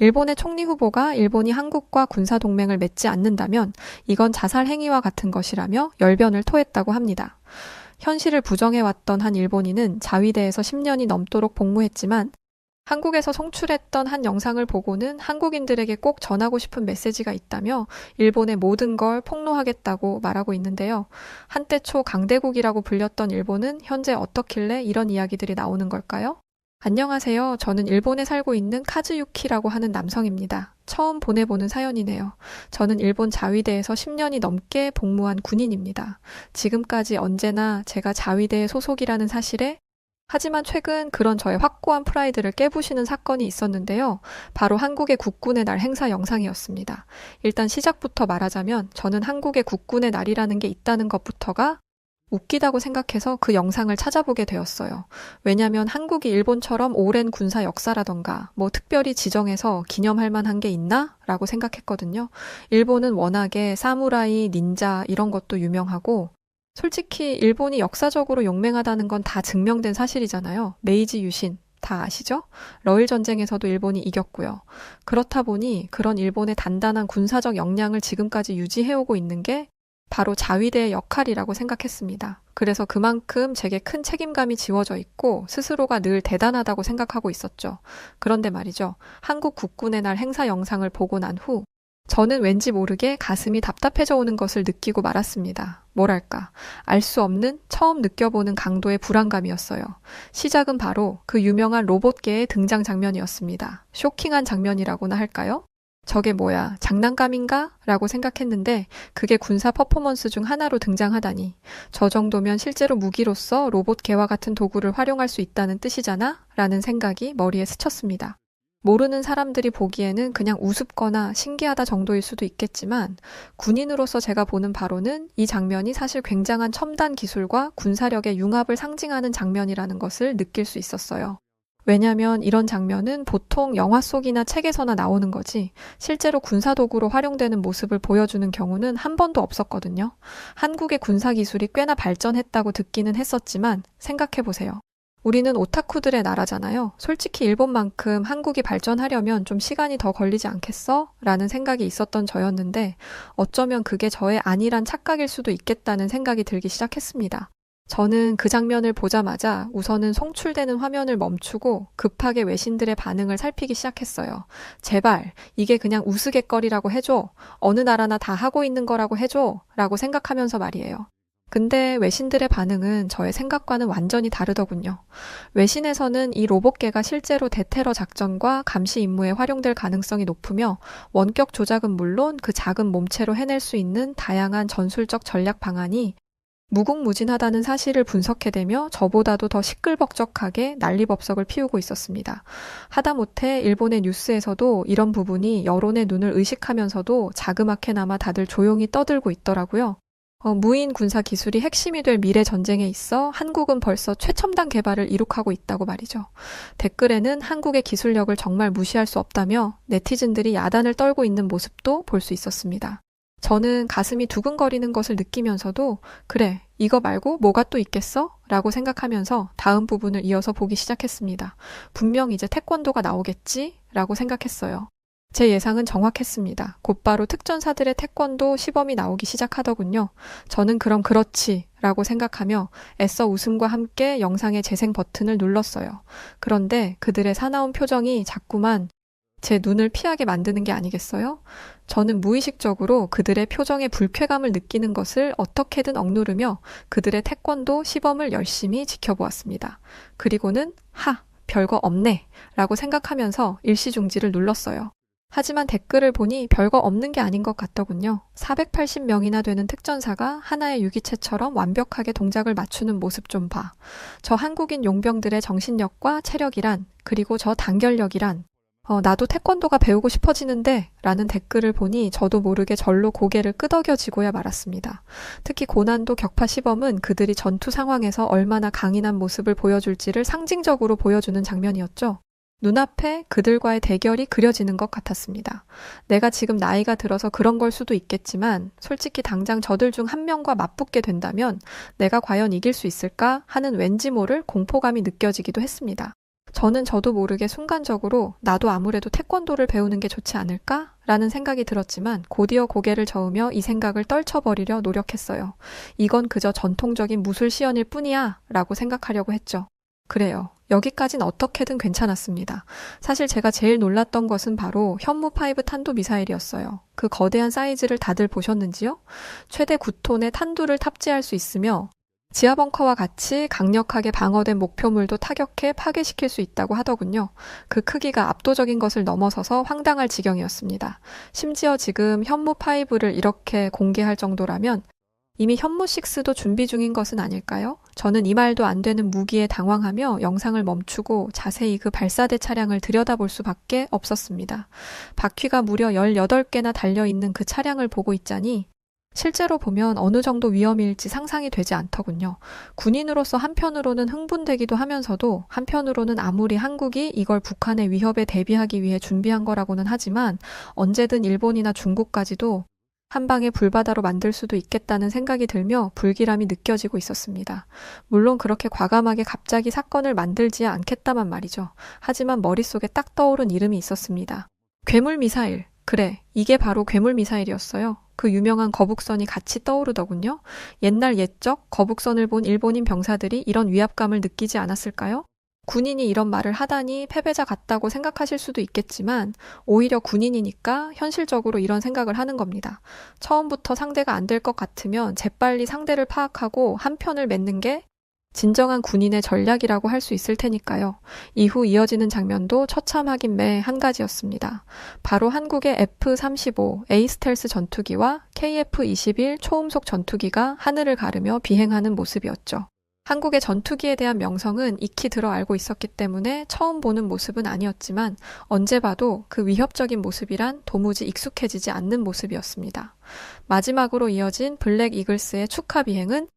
일본의 총리 후보가 일본이 한국과 군사동맹을 맺지 않는다면 이건 자살 행위와 같은 것이라며 열변을 토했다고 합니다. 현실을 부정해왔던 한 일본인은 자위대에서 10년이 넘도록 복무했지만 한국에서 송출했던 한 영상을 보고는 한국인들에게 꼭 전하고 싶은 메시지가 있다며 일본의 모든 걸 폭로하겠다고 말하고 있는데요. 한때 초 강대국이라고 불렸던 일본은 현재 어떻길래 이런 이야기들이 나오는 걸까요? 안녕하세요. 저는 일본에 살고 있는 카즈유키라고 하는 남성입니다. 처음 보내보는 사연이네요. 저는 일본 자위대에서 10년이 넘게 복무한 군인입니다. 지금까지 언제나 제가 자위대의 소속이라는 사실에 하지만 최근 그런 저의 확고한 프라이드를 깨부시는 사건이 있었는데요. 바로 한국의 국군의 날 행사 영상이었습니다. 일단 시작부터 말하자면 저는 한국의 국군의 날이라는 게 있다는 것부터가 웃기다고 생각해서 그 영상을 찾아보게 되었어요. 왜냐하면 한국이 일본처럼 오랜 군사 역사라던가 특별히 지정해서 기념할 만한 게 있나? 라고 생각했거든요. 일본은 워낙에 사무라이, 닌자 이런 것도 유명하고 솔직히 일본이 역사적으로 용맹하다는 건 다 증명된 사실이잖아요. 메이지 유신 다 아시죠? 러일 전쟁에서도 일본이 이겼고요. 그렇다 보니 그런 일본의 단단한 군사적 역량을 지금까지 유지해오고 있는 게 바로 자위대의 역할이라고 생각했습니다. 그래서 그만큼 제게 큰 책임감이 지워져 있고 스스로가 늘 대단하다고 생각하고 있었죠. 그런데 말이죠. 한국 국군의 날 행사 영상을 보고 난 후 저는 왠지 모르게 가슴이 답답해져 오는 것을 느끼고 말았습니다. 뭐랄까, 알 수 없는 처음 느껴보는 강도의 불안감이었어요. 시작은 바로 그 유명한 로봇계의 등장 장면이었습니다. 쇼킹한 장면이라고나 할까요? 저게 뭐야, 장난감인가? 라고 생각했는데 그게 군사 퍼포먼스 중 하나로 등장하다니. 저 정도면 실제로 무기로서 로봇개와 같은 도구를 활용할 수 있다는 뜻이잖아? 라는 생각이 머리에 스쳤습니다. 모르는 사람들이 보기에는 그냥 우습거나 신기하다 정도일 수도 있겠지만 군인으로서 제가 보는 바로는 이 장면이 사실 굉장한 첨단 기술과 군사력의 융합을 상징하는 장면이라는 것을 느낄 수 있었어요. 왜냐하면 이런 장면은 보통 영화 속이나 책에서나 나오는 거지 실제로 군사도구로 활용되는 모습을 보여주는 경우는 한 번도 없었거든요. 한국의 군사기술이 꽤나 발전했다고 듣기는 했었지만 생각해보세요. 우리는 오타쿠들의 나라잖아요. 솔직히 일본만큼 한국이 발전하려면 좀 시간이 더 걸리지 않겠어? 라는 생각이 있었던 저였는데 어쩌면 그게 저의 안일한 착각일 수도 있겠다는 생각이 들기 시작했습니다. 저는 그 장면을 보자마자 우선은 송출되는 화면을 멈추고 급하게 외신들의 반응을 살피기 시작했어요. 제발 이게 그냥 우스갯거리라고 해줘. 어느 나라나 다 하고 있는 거라고 해줘. 라고 생각하면서 말이에요. 근데 외신들의 반응은 저의 생각과는 완전히 다르더군요. 외신에서는 이 로봇계가 실제로 대테러 작전과 감시 임무에 활용될 가능성이 높으며 원격 조작은 물론 그 작은 몸체로 해낼 수 있는 다양한 전술적 전략 방안이 무궁무진하다는 사실을 분석해대며 저보다도 더 시끌벅적하게 난리법석을 피우고 있었습니다. 하다못해 일본의 뉴스에서도 이런 부분이 여론의 눈을 의식하면서도 자그맣게나마 다들 조용히 떠들고 있더라고요. 무인 군사 기술이 핵심이 될 미래 전쟁에 있어 한국은 벌써 최첨단 개발을 이룩하고 있다고 말이죠. 댓글에는 한국의 기술력을 정말 무시할 수 없다며 네티즌들이 야단을 떨고 있는 모습도 볼 수 있었습니다. 저는 가슴이 두근거리는 것을 느끼면서도 그래, 이거 말고 뭐가 또 있겠어? 라고 생각하면서 다음 부분을 이어서 보기 시작했습니다. 분명 이제 태권도가 나오겠지? 라고 생각했어요. 제 예상은 정확했습니다. 곧바로 특전사들의 태권도 시범이 나오기 시작하더군요. 저는 그럼 그렇지 라고 생각하며 애써 웃음과 함께 영상의 재생 버튼을 눌렀어요. 그런데 그들의 사나운 표정이 자꾸만 제 눈을 피하게 만드는 게 아니겠어요? 저는 무의식적으로 그들의 표정에 불쾌감을 느끼는 것을 어떻게든 억누르며 그들의 태권도 시범을 열심히 지켜보았습니다. 그리고는 별거 없네 라고 생각하면서 일시중지를 눌렀어요. 하지만 댓글을 보니 별거 없는 게 아닌 것 같더군요. 480명이나 되는 특전사가 하나의 유기체처럼 완벽하게 동작을 맞추는 모습 좀 봐. 저 한국인 용병들의 정신력과 체력이란, 그리고 저 단결력이란, 나도 태권도가 배우고 싶어지는데 라는 댓글을 보니 저도 모르게 절로 고개를 끄덕여지고야 말았습니다. 특히 고난도 격파 시범은 그들이 전투 상황에서 얼마나 강인한 모습을 보여줄지를 상징적으로 보여주는 장면이었죠. 눈앞에 그들과의 대결이 그려지는 것 같았습니다. 내가 지금 나이가 들어서 그런 걸 수도 있겠지만 솔직히 당장 저들 중 한 명과 맞붙게 된다면 내가 과연 이길 수 있을까 하는 왠지 모를 공포감이 느껴지기도 했습니다. 저도 모르게 순간적으로 나도 아무래도 태권도를 배우는 게 좋지 않을까? 라는 생각이 들었지만 곧이어 고개를 저으며 이 생각을 떨쳐버리려 노력했어요. 이건 그저 전통적인 무술 시연일 뿐이야 라고 생각하려고 했죠. 그래요. 여기까진 어떻게든 괜찮았습니다. 사실 제가 제일 놀랐던 것은 바로 현무5 탄도 미사일이었어요. 그 거대한 사이즈를 다들 보셨는지요? 최대 9톤의 탄두를 탑재할 수 있으며 지하 벙커와 같이 강력하게 방어된 목표물도 타격해 파괴시킬 수 있다고 하더군요. 그 크기가 압도적인 것을 넘어서서 황당할 지경이었습니다. 심지어 지금 현무5를 이렇게 공개할 정도라면 이미 현무6도 준비 중인 것은 아닐까요? 저는 이 말도 안 되는 무기에 당황하며 영상을 멈추고 자세히 그 발사대 차량을 들여다볼 수밖에 없었습니다. 바퀴가 무려 18개나 달려있는 그 차량을 보고 있자니 실제로 보면 어느 정도 위험일지 상상이 되지 않더군요. 군인으로서 한편으로는 흥분되기도 하면서도 한편으로는 아무리 한국이 이걸 북한의 위협에 대비하기 위해 준비한 거라고는 하지만 언제든 일본이나 중국까지도 한 방에 불바다로 만들 수도 있겠다는 생각이 들며 불길함이 느껴지고 있었습니다. 물론 그렇게 과감하게 갑자기 사건을 만들지 않겠다만 말이죠. 하지만 머릿속에 딱 떠오른 이름이 있었습니다. 괴물 미사일. 그래, 이게 바로 괴물 미사일이었어요. 그 유명한 거북선이 같이 떠오르더군요. 옛날 옛적 거북선을 본 일본인 병사들이 이런 위압감을 느끼지 않았을까요? 군인이 이런 말을 하다니 패배자 같다고 생각하실 수도 있겠지만 오히려 군인이니까 현실적으로 이런 생각을 하는 겁니다. 처음부터 상대가 안 될 것 같으면 재빨리 상대를 파악하고 한 편을 맺는 게 진정한 군인의 전략이라고 할 수 있을 테니까요. 이후 이어지는 장면도 처참하긴 매 한 가지였습니다. 바로 한국의 F-35 A 스텔스 전투기와 KF-21 초음속 전투기가 하늘을 가르며 비행하는 모습이었죠. 한국의 전투기에 대한 명성은 익히 들어 알고 있었기 때문에 처음 보는 모습은 아니었지만 언제 봐도 그 위협적인 모습이란 도무지 익숙해지지 않는 모습이었습니다. 마지막으로 이어진 블랙 이글스의 축하 비행은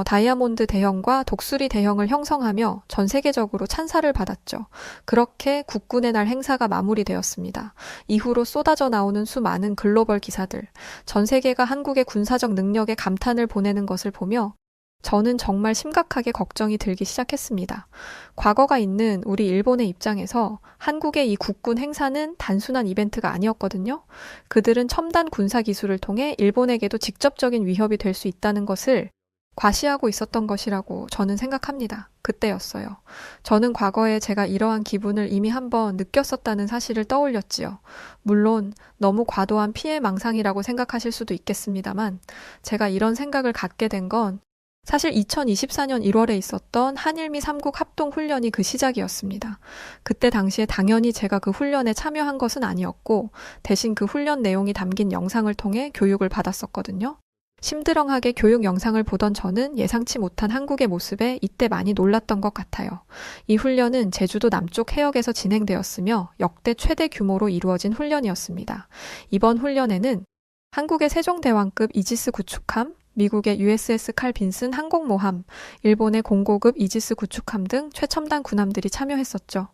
다이아몬드 대형과 독수리 대형을 형성하며 전 세계적으로 찬사를 받았죠. 그렇게 국군의 날 행사가 마무리되었습니다. 이후로 쏟아져 나오는 수많은 글로벌 기사들, 전 세계가 한국의 군사적 능력에 감탄을 보내는 것을 보며 저는 정말 심각하게 걱정이 들기 시작했습니다. 과거가 있는 우리 일본의 입장에서 한국의 이 국군 행사는 단순한 이벤트가 아니었거든요. 그들은 첨단 군사 기술을 통해 일본에게도 직접적인 위협이 될 수 있다는 것을 과시하고 있었던 것이라고 저는 생각합니다. 그때였어요. 저는 과거에 제가 이러한 기분을 이미 한번 느꼈었다는 사실을 떠올렸지요. 물론 너무 과도한 피해 망상이라고 생각하실 수도 있겠습니다만 제가 이런 생각을 갖게 된 건 사실 2024년 1월에 있었던 한일미 3국 합동훈련이 그 시작이었습니다. 그때 당시에 당연히 제가 그 훈련에 참여한 것은 아니었고 대신 그 훈련 내용이 담긴 영상을 통해 교육을 받았었거든요. 심드렁하게 교육 영상을 보던 저는 예상치 못한 한국의 모습에 이때 많이 놀랐던 것 같아요. 이 훈련은 제주도 남쪽 해역에서 진행되었으며 역대 최대 규모로 이루어진 훈련이었습니다. 이번 훈련에는 한국의 세종대왕급 이지스 구축함, 미국의 USS 칼 빈슨 항공모함, 일본의 공고급 이지스 구축함 등 최첨단 군함들이 참여했었죠.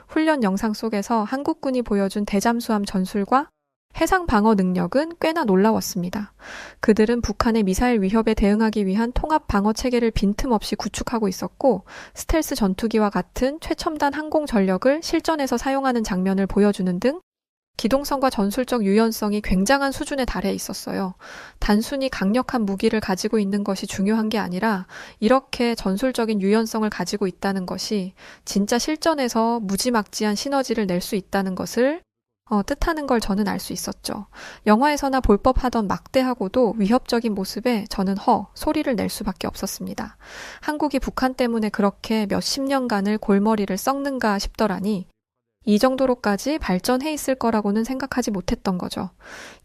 훈련 영상 속에서 한국군이 보여준 대잠수함 전술과 해상 방어 능력은 꽤나 놀라웠습니다. 그들은 북한의 미사일 위협에 대응하기 위한 통합 방어 체계를 빈틈없이 구축하고 있었고 스텔스 전투기와 같은 최첨단 항공 전력을 실전에서 사용하는 장면을 보여주는 등 기동성과 전술적 유연성이 굉장한 수준에 달해 있었어요. 단순히 강력한 무기를 가지고 있는 것이 중요한 게 아니라 이렇게 전술적인 유연성을 가지고 있다는 것이 진짜 실전에서 무지막지한 시너지를 낼 수 있다는 것을 뜻하는 걸 저는 알 수 있었죠. 영화에서나 볼 법하던 막대하고도 위협적인 모습에 저는 소리를 낼 수밖에 없었습니다. 한국이 북한 때문에 그렇게 몇십 년간을 골머리를 썩는가 싶더라니 이 정도로까지 발전해 있을 거라고는 생각하지 못했던 거죠.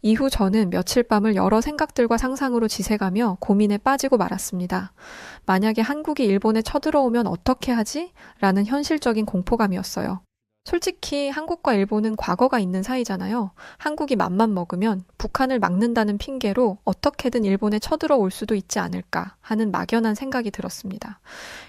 이후 저는 며칠 밤을 여러 생각들과 상상으로 지새가며 고민에 빠지고 말았습니다. 만약에 한국이 일본에 쳐들어오면 어떻게 하지? 라는 현실적인 공포감이었어요. 솔직히 한국과 일본은 과거가 있는 사이잖아요. 한국이 맘만 먹으면 북한을 막는다는 핑계로 어떻게든 일본에 쳐들어올 수도 있지 않을까 하는 막연한 생각이 들었습니다.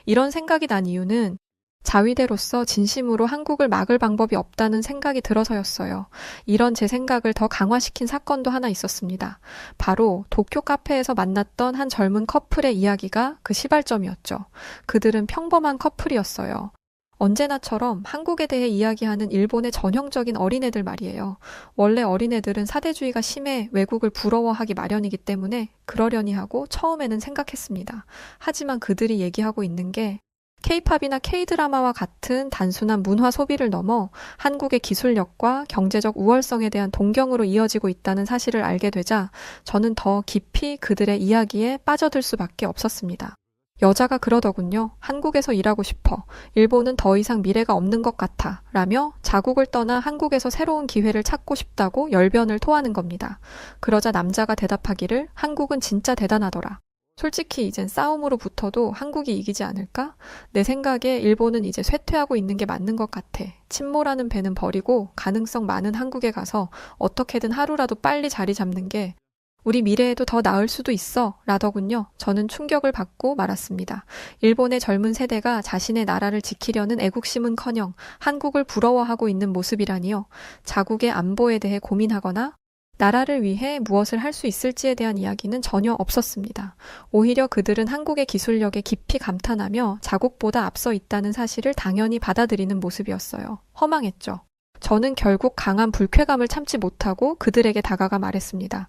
이런 생각이 난 이유는 자위대로서 진심으로 한국을 막을 방법이 없다는 생각이 들어서였어요. 이런 제 생각을 더 강화시킨 사건도 하나 있었습니다. 바로 도쿄 카페에서 만났던 한 젊은 커플의 이야기가 그 시발점이었죠. 그들은 평범한 커플이었어요. 언제나처럼 한국에 대해 이야기하는 일본의 전형적인 어린애들 말이에요. 원래 어린애들은 사대주의가 심해 외국을 부러워하기 마련이기 때문에 그러려니 하고 처음에는 생각했습니다. 하지만 그들이 얘기하고 있는 게 K-팝이나 K-드라마와 같은 단순한 문화 소비를 넘어 한국의 기술력과 경제적 우월성에 대한 동경으로 이어지고 있다는 사실을 알게 되자 저는 더 깊이 그들의 이야기에 빠져들 수밖에 없었습니다. 여자가 그러더군요. 한국에서 일하고 싶어. 일본은 더 이상 미래가 없는 것 같아. 라며 자국을 떠나 한국에서 새로운 기회를 찾고 싶다고 열변을 토하는 겁니다. 그러자 남자가 대답하기를 한국은 진짜 대단하더라. 솔직히 이젠 싸움으로 붙어도 한국이 이기지 않을까? 내 생각에 일본은 이제 쇠퇴하고 있는 게 맞는 것 같아. 침몰하는 배는 버리고 가능성 많은 한국에 가서 어떻게든 하루라도 빨리 자리 잡는 게 우리 미래에도 더 나을 수도 있어 라더군요. 저는 충격을 받고 말았습니다. 일본의 젊은 세대가 자신의 나라를 지키려는 애국심은커녕 한국을 부러워하고 있는 모습이라니요. 자국의 안보에 대해 고민하거나 나라를 위해 무엇을 할 수 있을지에 대한 이야기는 전혀 없었습니다. 오히려 그들은 한국의 기술력에 깊이 감탄하며 자국보다 앞서 있다는 사실을 당연히 받아들이는 모습이었어요. 허망했죠. 저는 결국 강한 불쾌감을 참지 못하고 그들에게 다가가 말했습니다.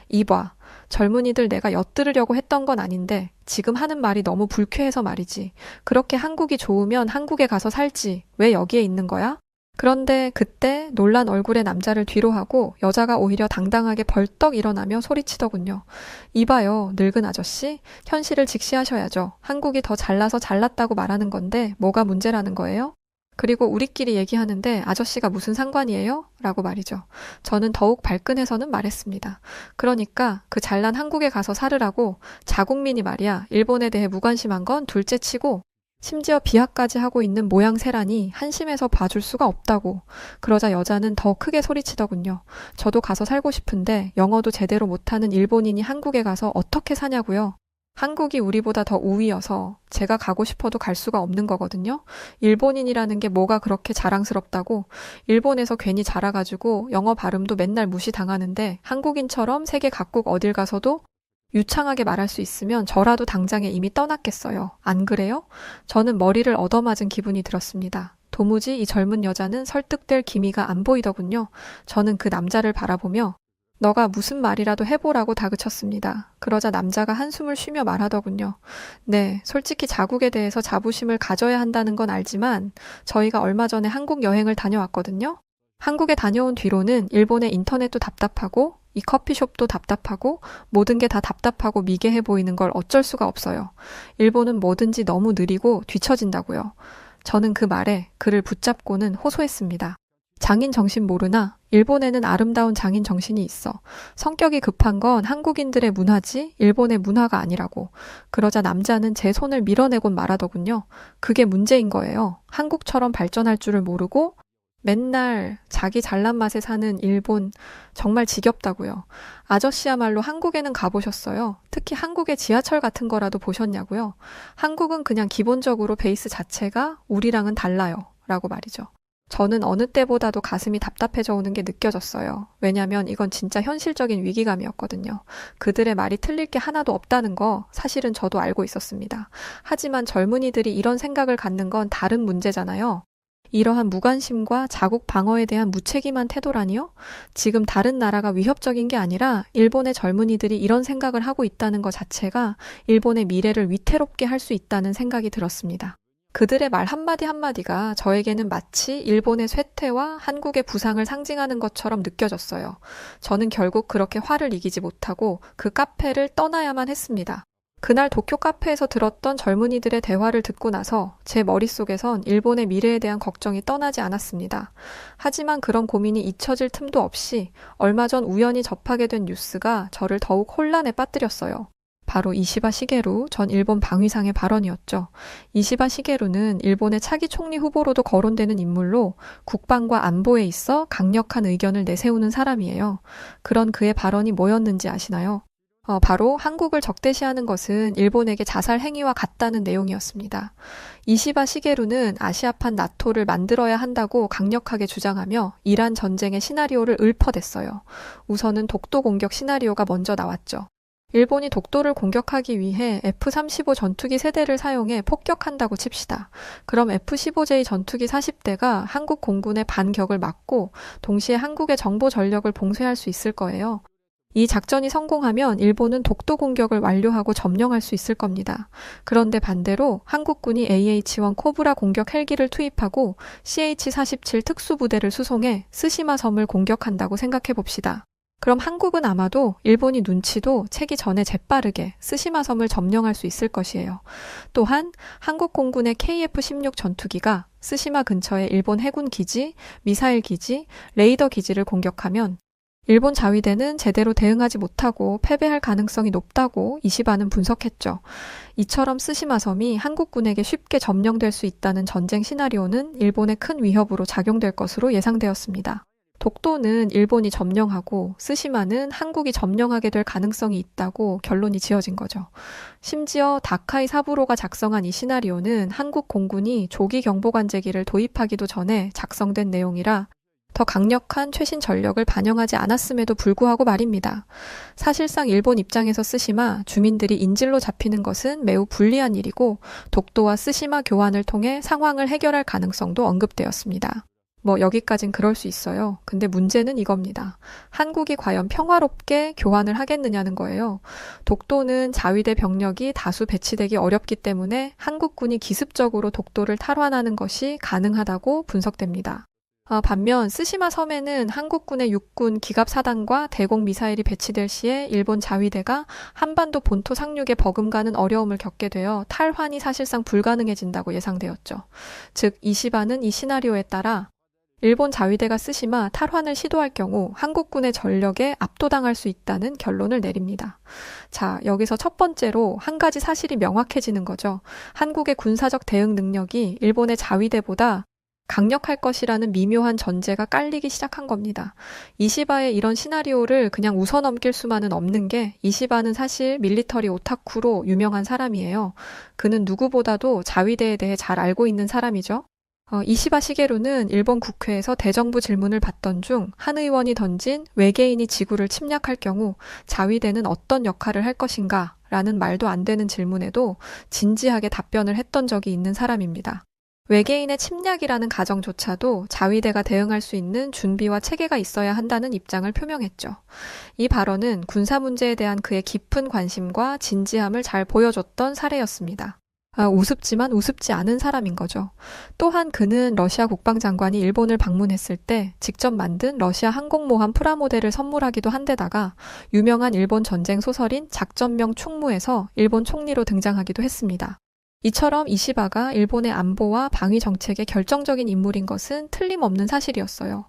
이봐, 젊은이들 내가 엿들으려고 했던 건 아닌데 지금 하는 말이 너무 불쾌해서 말이지. 그렇게 한국이 좋으면 한국에 가서 살지. 왜 여기에 있는 거야? 그런데 그때 놀란 얼굴의 남자를 뒤로 하고 여자가 오히려 당당하게 벌떡 일어나며 소리치더군요. 이봐요, 늙은 아저씨. 현실을 직시하셔야죠. 한국이 더 잘나서 잘났다고 말하는 건데 뭐가 문제라는 거예요? 그리고 우리끼리 얘기하는데 아저씨가 무슨 상관이에요? 라고 말이죠. 저는 더욱 발끈해서는 말했습니다. 그러니까 그 잘난 한국에 가서 살으라고 자국민이 말이야. 일본에 대해 무관심한 건 둘째 치고 심지어 비하까지 하고 있는 모양새라니 한심해서 봐줄 수가 없다고. 그러자 여자는 더 크게 소리치더군요. 저도 가서 살고 싶은데 영어도 제대로 못하는 일본인이 한국에 가서 어떻게 사냐고요. 한국이 우리보다 더 우위여서 제가 가고 싶어도 갈 수가 없는 거거든요. 일본인이라는 게 뭐가 그렇게 자랑스럽다고. 일본에서 괜히 자라가지고 영어 발음도 맨날 무시당하는데 한국인처럼 세계 각국 어딜 가서도 유창하게 말할 수 있으면 저라도 당장에 이미 떠났겠어요. 안 그래요? 저는 머리를 얻어맞은 기분이 들었습니다. 도무지 이 젊은 여자는 설득될 기미가 안 보이더군요. 저는 그 남자를 바라보며 너가 무슨 말이라도 해보라고 다그쳤습니다. 그러자 남자가 한숨을 쉬며 말하더군요. 네, 솔직히 자국에 대해서 자부심을 가져야 한다는 건 알지만 저희가 얼마 전에 한국 여행을 다녀왔거든요. 한국에 다녀온 뒤로는 일본의 인터넷도 답답하고 이 커피숍도 답답하고 모든 게 다 답답하고 미개해 보이는 걸 어쩔 수가 없어요. 일본은 뭐든지 너무 느리고 뒤처진다고요. 저는 그 말에 그를 붙잡고는 호소했습니다. 장인 정신 모르나? 일본에는 아름다운 장인 정신이 있어. 성격이 급한 건 한국인들의 문화지 일본의 문화가 아니라고. 그러자 남자는 제 손을 밀어내곤 말하더군요. 그게 문제인 거예요. 한국처럼 발전할 줄을 모르고 맨날 자기 잘난 맛에 사는 일본 정말 지겹다고요. 아저씨야말로 한국에는 가보셨어요? 특히 한국의 지하철 같은 거라도 보셨냐고요? 한국은 그냥 기본적으로 베이스 자체가 우리랑은 달라요. 라고 말이죠. 저는 어느 때보다도 가슴이 답답해져 오는 게 느껴졌어요. 왜냐면 이건 진짜 현실적인 위기감이었거든요. 그들의 말이 틀릴 게 하나도 없다는 거 사실은 저도 알고 있었습니다. 하지만 젊은이들이 이런 생각을 갖는 건 다른 문제잖아요. 이러한 무관심과 자국 방어에 대한 무책임한 태도라니요? 지금 다른 나라가 위협적인 게 아니라 일본의 젊은이들이 이런 생각을 하고 있다는 것 자체가 일본의 미래를 위태롭게 할 수 있다는 생각이 들었습니다. 그들의 말 한마디 한마디가 저에게는 마치 일본의 쇠퇴와 한국의 부상을 상징하는 것처럼 느껴졌어요. 저는 결국 그렇게 화를 이기지 못하고 그 카페를 떠나야만 했습니다. 그날 도쿄 카페에서 들었던 젊은이들의 대화를 듣고 나서 제 머릿속에선 일본의 미래에 대한 걱정이 떠나지 않았습니다. 하지만 그런 고민이 잊혀질 틈도 없이 얼마 전 우연히 접하게 된 뉴스가 저를 더욱 혼란에 빠뜨렸어요. 바로 이시바 시게루 전 일본 방위상의 발언이었죠. 이시바 시게루는 일본의 차기 총리 후보로도 거론되는 인물로 국방과 안보에 있어 강력한 의견을 내세우는 사람이에요. 그런 그의 발언이 뭐였는지 아시나요? 바로 한국을 적대시하는 것은 일본에게 자살 행위와 같다는 내용이었습니다. 이시바 시게루는 아시아판 나토를 만들어야 한다고 강력하게 주장하며 이란 전쟁의 시나리오를 읊어댔어요. 우선은 독도 공격 시나리오가 먼저 나왔죠. 일본이 독도를 공격하기 위해 F-35 전투기 세대를 사용해 폭격한다고 칩시다. 그럼 F-15J 전투기 40대가 한국 공군의 반격을 막고 동시에 한국의 정보 전력을 봉쇄할 수 있을 거예요. 이 작전이 성공하면 일본은 독도 공격을 완료하고 점령할 수 있을 겁니다. 그런데 반대로 한국군이 AH-1 코브라 공격 헬기를 투입하고 CH-47 특수부대를 수송해 스시마 섬을 공격한다고 생각해 봅시다. 그럼 한국은 아마도 일본이 눈치도 채기 전에 재빠르게 스시마 섬을 점령할 수 있을 것이에요. 또한 한국 공군의 KF-16 전투기가 스시마 근처의 일본 해군 기지, 미사일 기지, 레이더 기지를 공격하면 일본 자위대는 제대로 대응하지 못하고 패배할 가능성이 높다고 이시바는 분석했죠. 이처럼 스시마 섬이 한국군에게 쉽게 점령될 수 있다는 전쟁 시나리오는 일본의 큰 위협으로 작용될 것으로 예상되었습니다. 독도는 일본이 점령하고 스시마는 한국이 점령하게 될 가능성이 있다고 결론이 지어진 거죠. 심지어 다카이 사부로가 작성한 이 시나리오는 한국 공군이 조기 경보관제기를 도입하기도 전에 작성된 내용이라 더 강력한 최신 전력을 반영하지 않았음에도 불구하고 말입니다. 사실상 일본 입장에서 스시마 주민들이 인질로 잡히는 것은 매우 불리한 일이고 독도와 스시마 교환을 통해 상황을 해결할 가능성도 언급되었습니다. 여기까진 그럴 수 있어요. 근데 문제는 이겁니다. 한국이 과연 평화롭게 교환을 하겠느냐는 거예요. 독도는 자위대 병력이 다수 배치되기 어렵기 때문에 한국군이 기습적으로 독도를 탈환하는 것이 가능하다고 분석됩니다. 반면 스시마 섬에는 한국군의 육군 기갑사단과 대공 미사일이 배치될 시에 일본 자위대가 한반도 본토 상륙에 버금가는 어려움을 겪게 되어 탈환이 사실상 불가능해진다고 예상되었죠. 즉 이시바는 이 시나리오에 따라 일본 자위대가 스시마 탈환을 시도할 경우 한국군의 전력에 압도당할 수 있다는 결론을 내립니다. 자, 여기서 첫 번째로 한 가지 사실이 명확해지는 거죠. 한국의 군사적 대응 능력이 일본의 자위대보다 강력할 것이라는 미묘한 전제가 깔리기 시작한 겁니다. 이시바의 이런 시나리오를 그냥 웃어넘길 수만은 없는 게 이시바는 사실 밀리터리 오타쿠로 유명한 사람이에요. 그는 누구보다도 자위대에 대해 잘 알고 있는 사람이죠. 이시바 시게루는 일본 국회에서 대정부 질문을 받던 중 한 의원이 던진 외계인이 지구를 침략할 경우 자위대는 어떤 역할을 할 것인가 라는 말도 안 되는 질문에도 진지하게 답변을 했던 적이 있는 사람입니다. 외계인의 침략이라는 가정조차도 자위대가 대응할 수 있는 준비와 체계가 있어야 한다는 입장을 표명했죠. 이 발언은 군사 문제에 대한 그의 깊은 관심과 진지함을 잘 보여줬던 사례였습니다. 우습지만 우습지 않은 사람인 거죠. 또한 그는 러시아 국방장관이 일본을 방문했을 때 직접 만든 러시아 항공모함 프라모델을 선물하기도 한 데다가 유명한 일본 전쟁 소설인 작전명 충무에서 일본 총리로 등장하기도 했습니다. 이처럼 이시바가 일본의 안보와 방위 정책의 결정적인 인물인 것은 틀림없는 사실이었어요.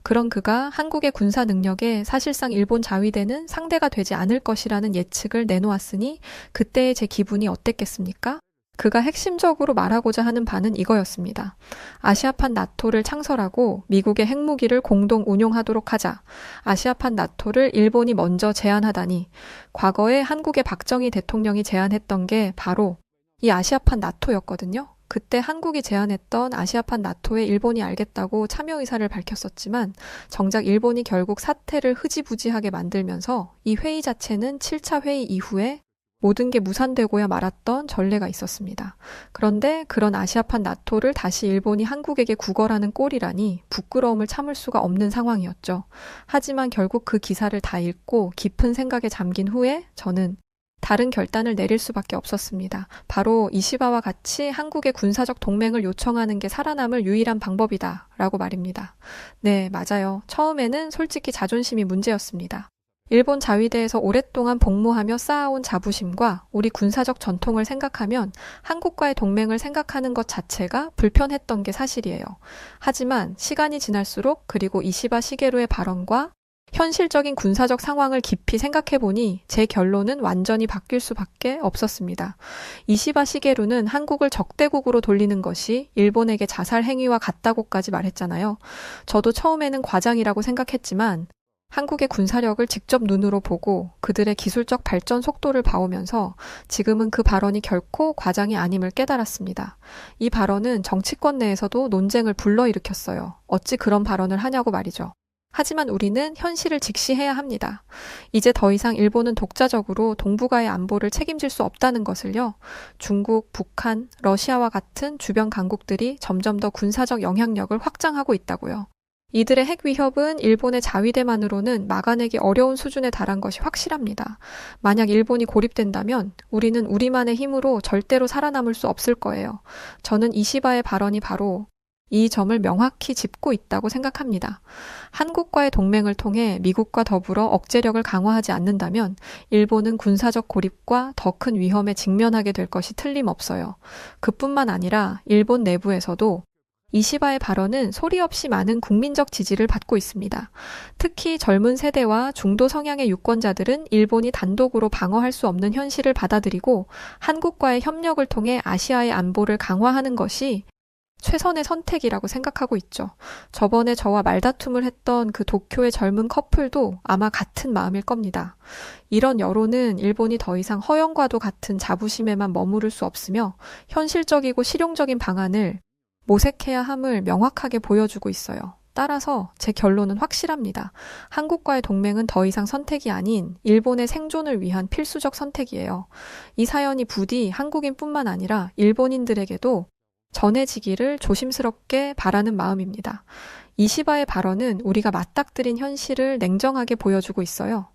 그런 그가 한국의 군사 능력에 사실상 일본 자위대는 상대가 되지 않을 것이라는 예측을 내놓았으니 그때의 제 기분이 어땠겠습니까? 그가 핵심적으로 말하고자 하는 바는 이거였습니다. 아시아판 나토를 창설하고 미국의 핵무기를 공동 운용하도록 하자. 아시아판 나토를 일본이 먼저 제안하다니 과거에 한국의 박정희 대통령이 제안했던 게 바로 이 아시아판 나토였거든요. 그때 한국이 제안했던 아시아판 나토에 일본이 알겠다고 참여 의사를 밝혔었지만 정작 일본이 결국 사태를 흐지부지하게 만들면서 이 회의 자체는 7차 회의 이후에 모든 게 무산되고야 말았던 전례가 있었습니다. 그런데 그런 아시아판 나토를 다시 일본이 한국에게 구걸하는 꼴이라니 부끄러움을 참을 수가 없는 상황이었죠. 하지만 결국 그 기사를 다 읽고 깊은 생각에 잠긴 후에 저는 다른 결단을 내릴 수밖에 없었습니다. 바로 이시바와 같이 한국의 군사적 동맹을 요청하는 게 살아남을 유일한 방법이다 라고 말입니다. 네, 맞아요. 처음에는 솔직히 자존심이 문제였습니다. 일본 자위대에서 오랫동안 복무하며 쌓아온 자부심과 우리 군사적 전통을 생각하면 한국과의 동맹을 생각하는 것 자체가 불편했던 게 사실이에요. 하지만 시간이 지날수록 그리고 이시바 시게루의 발언과 현실적인 군사적 상황을 깊이 생각해보니 제 결론은 완전히 바뀔 수밖에 없었습니다. 이시바 시게루는 한국을 적대국으로 돌리는 것이 일본에게 자살 행위와 같다고까지 말했잖아요. 저도 처음에는 과장이라고 생각했지만 한국의 군사력을 직접 눈으로 보고 그들의 기술적 발전 속도를 봐오면서 지금은 그 발언이 결코 과장이 아님을 깨달았습니다. 이 발언은 정치권 내에서도 논쟁을 불러일으켰어요. 어찌 그런 발언을 하냐고 말이죠. 하지만 우리는 현실을 직시해야 합니다. 이제 더 이상 일본은 독자적으로 동북아의 안보를 책임질 수 없다는 것을요. 중국, 북한, 러시아와 같은 주변 강국들이 점점 더 군사적 영향력을 확장하고 있다고요. 이들의 핵 위협은 일본의 자위대만으로는 막아내기 어려운 수준에 달한 것이 확실합니다. 만약 일본이 고립된다면 우리는 우리만의 힘으로 절대로 살아남을 수 없을 거예요. 저는 이시바의 발언이 바로 이 점을 명확히 짚고 있다고 생각합니다. 한국과의 동맹을 통해 미국과 더불어 억제력을 강화하지 않는다면 일본은 군사적 고립과 더 큰 위험에 직면하게 될 것이 틀림없어요. 그뿐만 아니라 일본 내부에서도 이시바의 발언은 소리 없이 많은 국민적 지지를 받고 있습니다. 특히 젊은 세대와 중도 성향의 유권자들은 일본이 단독으로 방어할 수 없는 현실을 받아들이고 한국과의 협력을 통해 아시아의 안보를 강화하는 것이 최선의 선택이라고 생각하고 있죠. 저번에 저와 말다툼을 했던 그 도쿄의 젊은 커플도 아마 같은 마음일 겁니다. 이런 여론은 일본이 더 이상 허영과도 같은 자부심에만 머무를 수 없으며 현실적이고 실용적인 방안을 모색해야 함을 명확하게 보여주고 있어요. 따라서 제 결론은 확실합니다. 한국과의 동맹은 더 이상 선택이 아닌 일본의 생존을 위한 필수적 선택이에요. 이 사연이 부디 한국인뿐만 아니라 일본인들에게도 전해지기를 조심스럽게 바라는 마음입니다. 이시바의 발언은 우리가 맞닥뜨린 현실을 냉정하게 보여주고 있어요.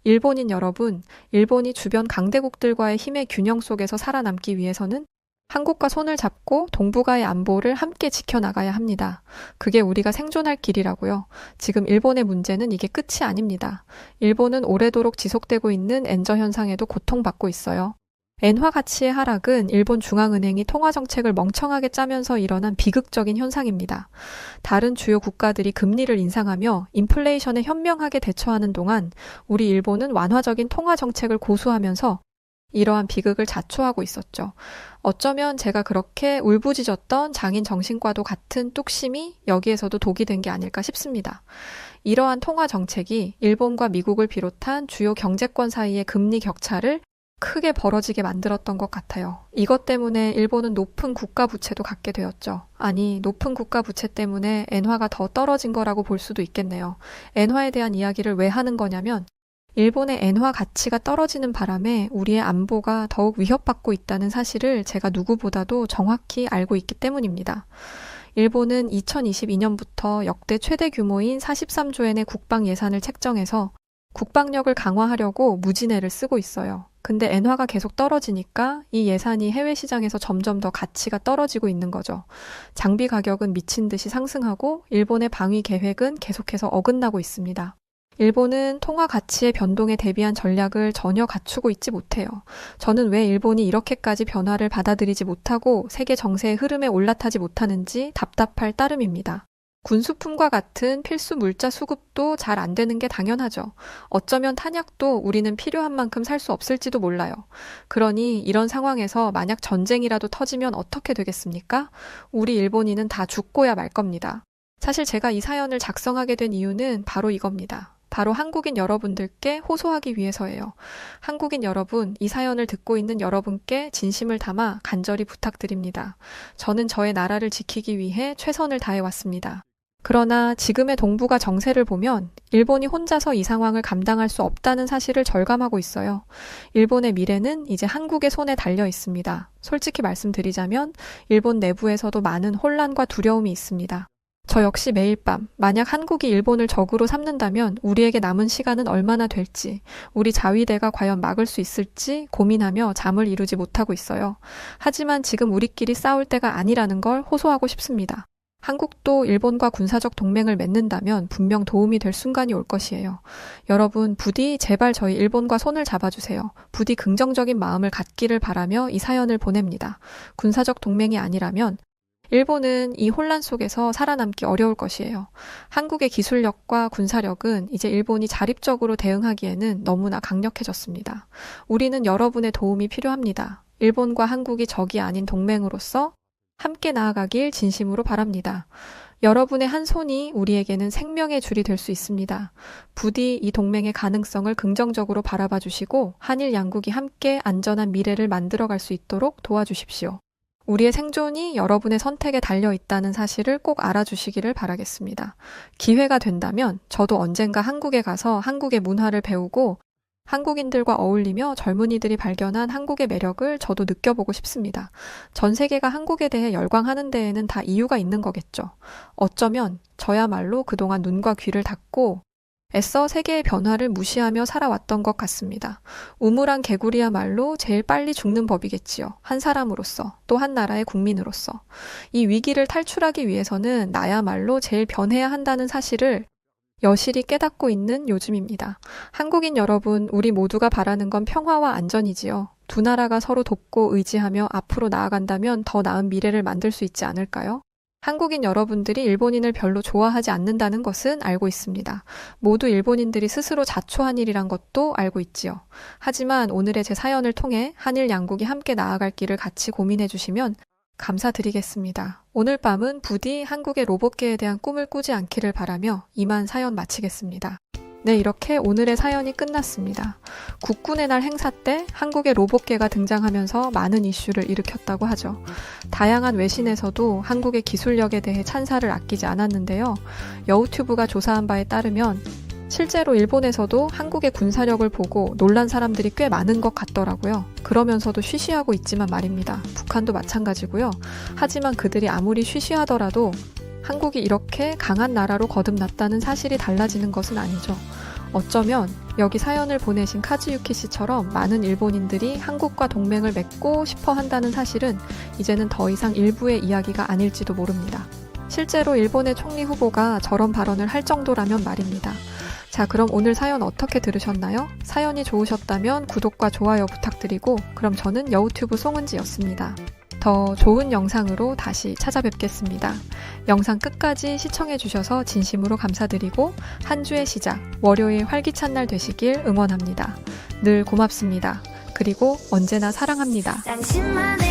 일본인 여러분, 일본이 주변 강대국들과의 힘의 균형 속에서 살아남기 위해서는 한국과 손을 잡고 동북아의 안보를 함께 지켜나가야 합니다. 그게 우리가 생존할 길이라고요. 지금 일본의 문제는 이게 끝이 아닙니다. 일본은 오래도록 지속되고 있는 엔저 현상에도 고통받고 있어요. 엔화 가치의 하락은 일본 중앙은행이 통화정책을 멍청하게 짜면서 일어난 비극적인 현상입니다. 다른 주요 국가들이 금리를 인상하며 인플레이션에 현명하게 대처하는 동안 우리 일본은 완화적인 통화정책을 고수하면서 이러한 비극을 자초하고 있었죠. 어쩌면 제가 그렇게 울부짖었던 장인 정신과도 같은 뚝심이 여기에서도 독이 된 게 아닐까 싶습니다. 이러한 통화정책이 일본과 미국을 비롯한 주요 경제권 사이의 금리 격차를 크게 벌어지게 만들었던 것 같아요. 이것 때문에 일본은 높은 국가 부채도 갖게 되었죠. 아니, 높은 국가 부채 때문에 엔화가 더 떨어진 거라고 볼 수도 있겠네요. 엔화에 대한 이야기를 왜 하는 거냐면 일본의 엔화 가치가 떨어지는 바람에 우리의 안보가 더욱 위협받고 있다는 사실을 제가 누구보다도 정확히 알고 있기 때문입니다. 일본은 2022년부터 역대 최대 규모인 43조엔의 국방 예산을 책정해서 국방력을 강화하려고 무진해를 쓰고 있어요. 근데 엔화가 계속 떨어지니까 이 예산이 해외 시장에서 점점 더 가치가 떨어지고 있는 거죠. 장비 가격은 미친 듯이 상승하고 일본의 방위 계획은 계속해서 어긋나고 있습니다. 일본은 통화 가치의 변동에 대비한 전략을 전혀 갖추고 있지 못해요. 저는 왜 일본이 이렇게까지 변화를 받아들이지 못하고 세계 정세의 흐름에 올라타지 못하는지 답답할 따름입니다. 군수품과 같은 필수 물자 수급도 잘 안 되는 게 당연하죠. 어쩌면 탄약도 우리는 필요한 만큼 살 수 없을지도 몰라요. 그러니 이런 상황에서 만약 전쟁이라도 터지면 어떻게 되겠습니까? 우리 일본인은 다 죽고야 말 겁니다. 사실 제가 이 사연을 작성하게 된 이유는 바로 이겁니다. 바로 한국인 여러분들께 호소하기 위해서예요. 한국인 여러분, 이 사연을 듣고 있는 여러분께 진심을 담아 간절히 부탁드립니다. 저는 저의 나라를 지키기 위해 최선을 다해왔습니다. 그러나 지금의 동북아 정세를 보면 일본이 혼자서 이 상황을 감당할 수 없다는 사실을 절감하고 있어요. 일본의 미래는 이제 한국의 손에 달려 있습니다. 솔직히 말씀드리자면 일본 내부에서도 많은 혼란과 두려움이 있습니다. 저 역시 매일 밤 만약 한국이 일본을 적으로 삼는다면 우리에게 남은 시간은 얼마나 될지, 우리 자위대가 과연 막을 수 있을지 고민하며 잠을 이루지 못하고 있어요. 하지만 지금 우리끼리 싸울 때가 아니라는 걸 호소하고 싶습니다. 한국도 일본과 군사적 동맹을 맺는다면 분명 도움이 될 순간이 올 것이에요. 여러분, 부디 제발 저희 일본과 손을 잡아주세요. 부디 긍정적인 마음을 갖기를 바라며 이 사연을 보냅니다. 군사적 동맹이 아니라면 일본은 이 혼란 속에서 살아남기 어려울 것이에요. 한국의 기술력과 군사력은 이제 일본이 자립적으로 대응하기에는 너무나 강력해졌습니다. 우리는 여러분의 도움이 필요합니다. 일본과 한국이 적이 아닌 동맹으로서 함께 나아가길 진심으로 바랍니다. 여러분의 한 손이 우리에게는 생명의 줄이 될 수 있습니다. 부디 이 동맹의 가능성을 긍정적으로 바라봐 주시고 한일 양국이 함께 안전한 미래를 만들어갈 수 있도록 도와주십시오. 우리의 생존이 여러분의 선택에 달려 있다는 사실을 꼭 알아주시기를 바라겠습니다. 기회가 된다면 저도 언젠가 한국에 가서 한국의 문화를 배우고 한국인들과 어울리며 젊은이들이 발견한 한국의 매력을 저도 느껴보고 싶습니다. 전 세계가 한국에 대해 열광하는 데에는 다 이유가 있는 거겠죠. 어쩌면 저야말로 그동안 눈과 귀를 닫고 애써 세계의 변화를 무시하며 살아왔던 것 같습니다. 우물안 개구리야말로 제일 빨리 죽는 법이겠지요. 한 사람으로서, 또 한 나라의 국민으로서. 이 위기를 탈출하기 위해서는 나야말로 제일 변해야 한다는 사실을 여실히 깨닫고 있는 요즘입니다. 한국인 여러분, 우리 모두가 바라는 건 평화와 안전이지요. 두 나라가 서로 돕고 의지하며 앞으로 나아간다면 더 나은 미래를 만들 수 있지 않을까요? 한국인 여러분들이 일본인을 별로 좋아하지 않는다는 것은 알고 있습니다. 모두 일본인들이 스스로 자초한 일이란 것도 알고 있지요. 하지만 오늘의 제 사연을 통해 한일 양국이 함께 나아갈 길을 같이 고민해 주시면 감사드리겠습니다. 오늘 밤은 부디 한국의 로봇계에 대한 꿈을 꾸지 않기를 바라며 이만 사연 마치겠습니다. 네, 이렇게 오늘의 사연이 끝났습니다. 국군의 날 행사 때 한국의 로봇계가 등장하면서 많은 이슈를 일으켰다고 하죠. 다양한 외신에서도 한국의 기술력에 대해 찬사를 아끼지 않았는데요. 여우튜브가 조사한 바에 따르면 실제로 일본에서도 한국의 군사력을 보고 놀란 사람들이 꽤 많은 것 같더라고요. 그러면서도 쉬쉬하고 있지만 말입니다. 북한도 마찬가지고요. 하지만 그들이 아무리 쉬쉬하더라도 한국이 이렇게 강한 나라로 거듭났다는 사실이 달라지는 것은 아니죠. 어쩌면 여기 사연을 보내신 카즈유키 씨처럼 많은 일본인들이 한국과 동맹을 맺고 싶어 한다는 사실은 이제는 더 이상 일부의 이야기가 아닐지도 모릅니다. 실제로 일본의 총리 후보가 저런 발언을 할 정도라면 말입니다. 자, 그럼 오늘 사연 어떻게 들으셨나요? 사연이 좋으셨다면 구독과 좋아요 부탁드리고 그럼 저는 여우튜브 송은지였습니다. 더 좋은 영상으로 다시 찾아뵙겠습니다. 영상 끝까지 시청해주셔서 진심으로 감사드리고 한 주의 시작, 월요일 활기찬 날 되시길 응원합니다. 늘 고맙습니다. 그리고 언제나 사랑합니다. 당신만의